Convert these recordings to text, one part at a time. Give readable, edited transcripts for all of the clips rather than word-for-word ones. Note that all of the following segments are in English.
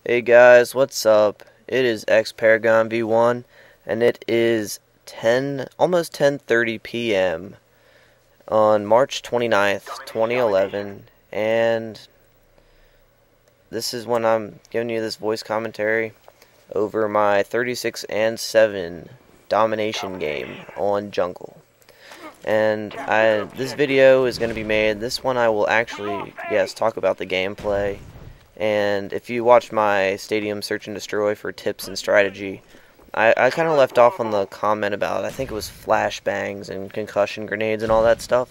Hey guys, what's up? It is X Paragon V1 and it is almost 10:30 p.m. on March 29th, 2011, and this is when I'm giving you this voice commentary over my 36-7 domination game on jungle. And this video is going to be made. This one I will actually, yes, talk about the gameplay. And if you watched my Stadium Search and Destroy for tips and strategy, I kind of left off on the comment about, I think it was flashbangs and concussion grenades and all that stuff.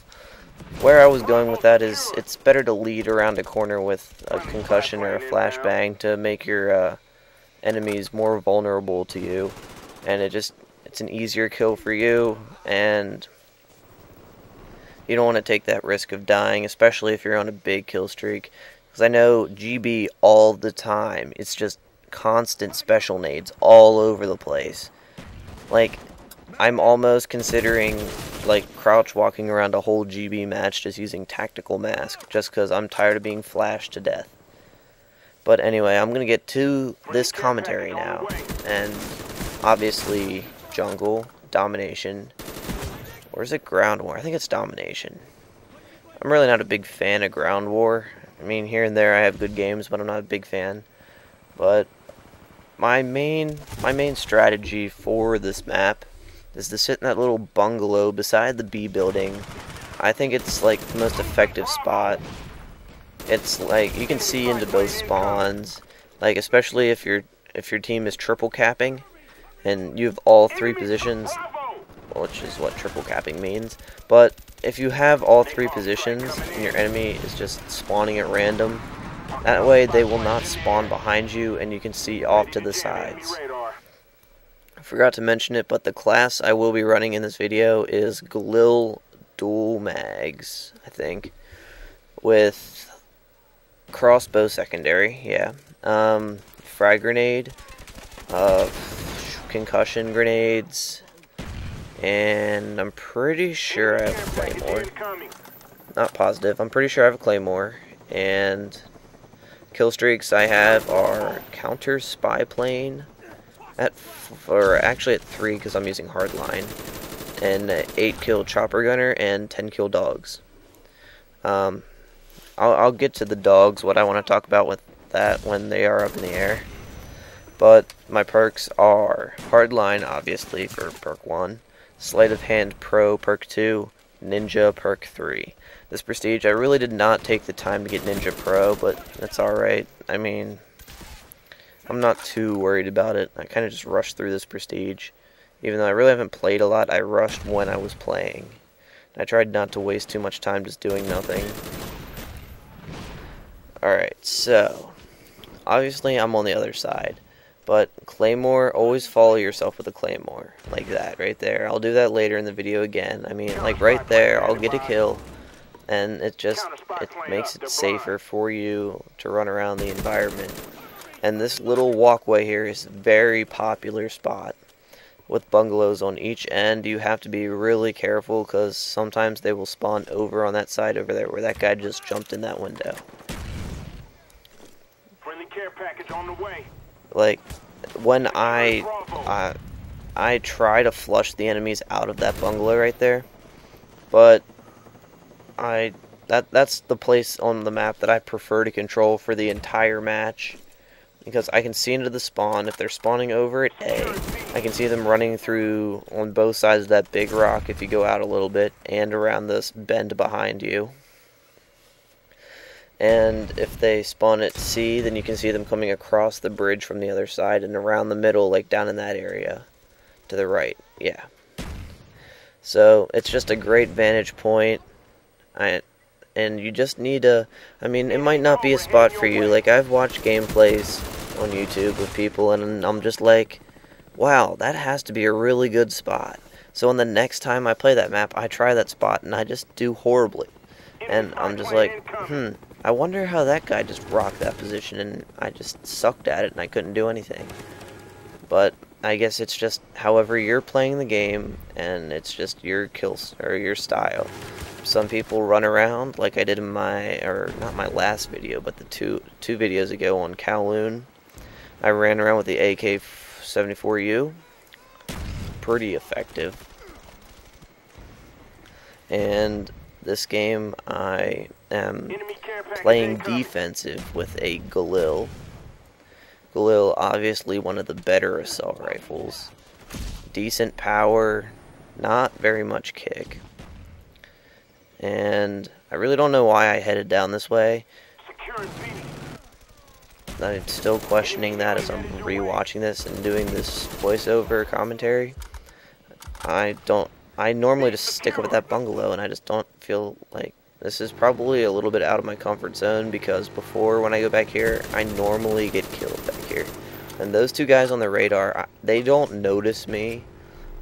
Where I was going with that is, it's better to lead around a corner with a concussion or a flashbang to make your enemies more vulnerable to you. And it's an easier kill for you, and you don't want to take that risk of dying, especially if you're on a big kill streak. Because I know GB all the time, it's just constant special nades all over the place. Like, I'm almost considering, like, crouch walking around a whole GB match just using tactical mask, just because I'm tired of being flashed to death. But anyway, I'm going to get to this commentary now. And obviously, jungle, domination. Or is it ground war? I think it's domination. I'm really not a big fan of ground war. I mean, here and there I have good games, but I'm not a big fan. But my main strategy for this map is to sit in that little bungalow beside the B building. I think it's like the most effective spot. It's like you can see into both spawns, like especially if your team is triple capping and you have all three positions, which is what triple capping means. But if you have all three positions and your enemy is just spawning at random, that way they will not spawn behind you and you can see off to the sides. I forgot to mention it, but the class I will be running in this video is Glil Dual Mags, I think, with crossbow secondary, yeah, frag grenade, concussion grenades, and I'm pretty sure I have a claymore. Not positive. I'm pretty sure I have a claymore. And kill streaks I have are counter spy plane actually at 3 because I'm using hardline, and 8 kill chopper gunner and 10 kill dogs. I'll get to the dogs, what I want to talk about with that when they are up in the air. But my perks are hardline, obviously, for perk 1. Sleight of Hand Pro Perk 2, Ninja Perk 3. This prestige, I really did not take the time to get Ninja Pro, but that's alright. I mean, I'm not too worried about it. I kind of just rushed through this prestige. Even though I really haven't played a lot, I rushed when I was playing. I tried not to waste too much time just doing nothing. Alright, so, obviously I'm on the other side. But Claymore, always follow yourself with a Claymore. Like that, right there. I'll do that later in the video again. I mean, like right there, I'll get a kill. And it makes it safer for you to run around the environment. And this little walkway here is a very popular spot. With bungalows on each end, you have to be really careful because sometimes they will spawn over on that side over there where that guy just jumped in that window. Friendly care package on the way. Like, when I try to flush the enemies out of that bungalow right there, but that's the place on the map that I prefer to control for the entire match, because I can see into the spawn. If they're spawning over at A, I can see them running through on both sides of that big rock if you go out a little bit, and around this bend behind you. And if they spawn at C, then you can see them coming across the bridge from the other side and around the middle, like down in that area. To the right, yeah. So, it's just a great vantage point. And you just need to, I mean, it might not be a spot for you. Like, I've watched gameplays on YouTube with people, and I'm just like, wow, that has to be a really good spot. So, when the next time I play that map, I try that spot, and I just do horribly. And I'm just like, I wonder how that guy just rocked that position, and I just sucked at it, and I couldn't do anything. But I guess it's just however you're playing the game, and it's just your kills, or your style. Some people run around, like I did in not my last video, but the two videos ago on Kowloon. I ran around with the AK-74U. Pretty effective. And this game I am playing defensive with a Galil. Galil, obviously one of the better assault rifles. Decent power, not very much kick. And I really don't know why I headed down this way. I'm still questioning that as I'm rewatching this and doing this voiceover commentary. I normally just stick with that bungalow, and I just don't feel like this is probably a little bit out of my comfort zone, because before, when I go back here, I normally get killed back here. And those two guys on the radar, they don't notice me,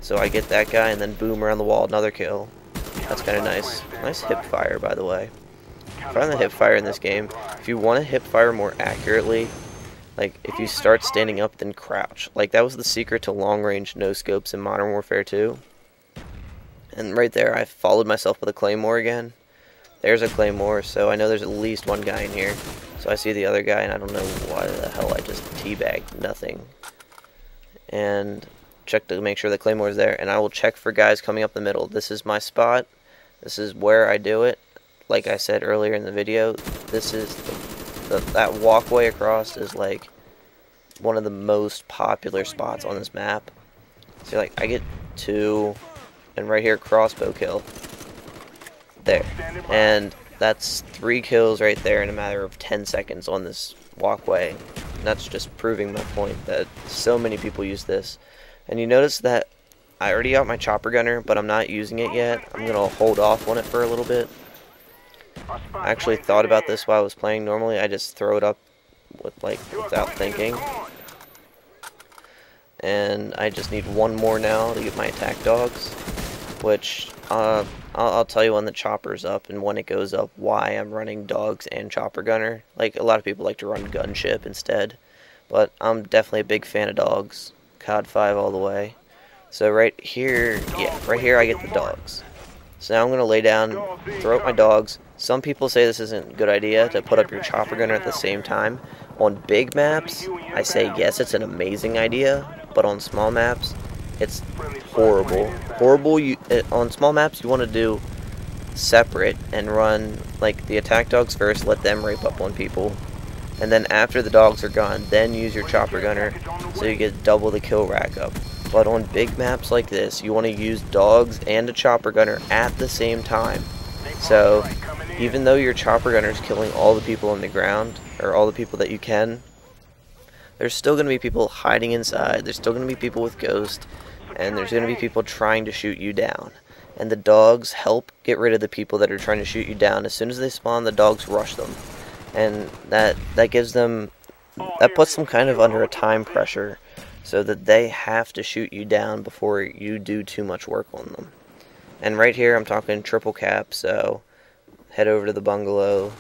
so I get that guy and then boom, around the wall, another kill. That's kind of nice. Nice hip fire, by the way. I find the hip fire in this game, if you want to hip fire more accurately, like if you start standing up then crouch. Like that was the secret to long range no scopes in Modern Warfare 2. And right there I followed myself with a claymore again. There's a claymore, so I know there's at least one guy in here. So I see the other guy and I don't know why the hell I just teabagged nothing. And check to make sure the claymore's there, and I will check for guys coming up the middle. This is my spot. This is where I do it. Like I said earlier in the video, this is that walkway across is like one of the most popular spots on this map. So like I get 2, and right here crossbow kill. There. And that's 3 kills right there in a matter of 10 seconds on this walkway. And that's just proving my point that so many people use this. And you notice that I already got my chopper gunner, but I'm not using it yet. I'm going to hold off on it for a little bit. I actually thought about this while I was playing. Normally I just throw it up without thinking. And I just need 1 more now to get my attack dogs, which I'll tell you when the chopper's up and when it goes up why I'm running dogs and chopper gunner. Like a lot of people like to run gunship instead, but I'm definitely a big fan of dogs. COD 5 all the way. So right here, yeah, right here I get the dogs. So now I'm going to lay down, throw up my dogs. Some people say this isn't a good idea to put up your chopper gunner at the same time. On big maps, I say yes, it's an amazing idea, but on small maps, it's horrible. On small maps, you want to do separate and run like the attack dogs first, let them rape up on people. And then after the dogs are gone, then use your chopper gunner so you get double the kill rack up. But on big maps like this, you want to use dogs and a chopper gunner at the same time. So even though your chopper gunner is killing all the people on the ground, or all the people that you can, there's still going to be people hiding inside, there's still going to be people with ghost, and there's going to be people trying to shoot you down. And the dogs help get rid of the people that are trying to shoot you down. As soon as they spawn, the dogs rush them. And that gives them, that puts them kind of under a time pressure, so that they have to shoot you down before you do too much work on them. And right here I'm talking triple cap, so head over to the bungalow,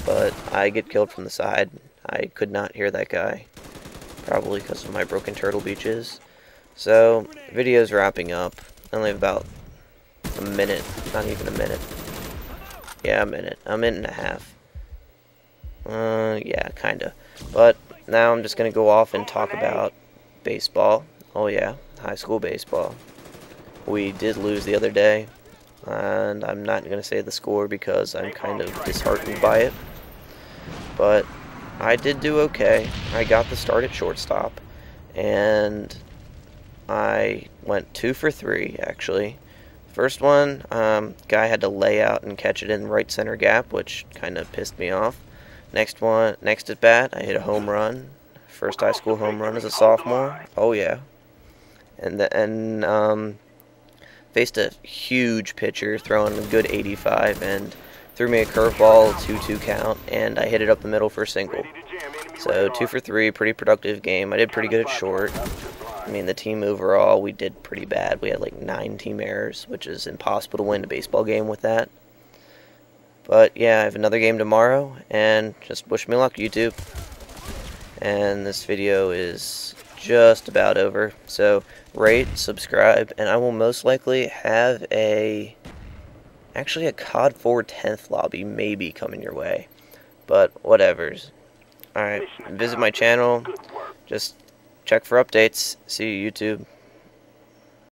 but I get killed from the side. I could not hear that guy, probably because of my broken turtle beaches. So video's wrapping up. I only have about a minute, not even a minute. Yeah, a minute and a half. Yeah, kinda. But now I'm just gonna go off and talk about baseball. Oh yeah, high school baseball. We did lose the other day, and I'm not gonna say the score because I'm kind of disheartened by it. But I did do okay. I got the start at shortstop, and I went 2 for 3 actually. First one, guy had to lay out and catch it in right center gap, which kind of pissed me off. Next at bat, I hit a home run. First high school home run as a sophomore. Oh yeah. And faced a huge pitcher throwing a good 85 and threw me a curveball, 2-2 count, and I hit it up the middle for a single. So 2 for 3, pretty productive game. I did pretty good at short. I mean, the team overall, we did pretty bad. We had like 9 team errors, which is impossible to win a baseball game with that. But yeah, I have another game tomorrow, and just wish me luck, YouTube. And this video is just about over, so rate, subscribe, and I will most likely have actually a COD 4 10th lobby maybe coming your way. But whatevers. Alright, visit my channel, just check for updates. See you, YouTube.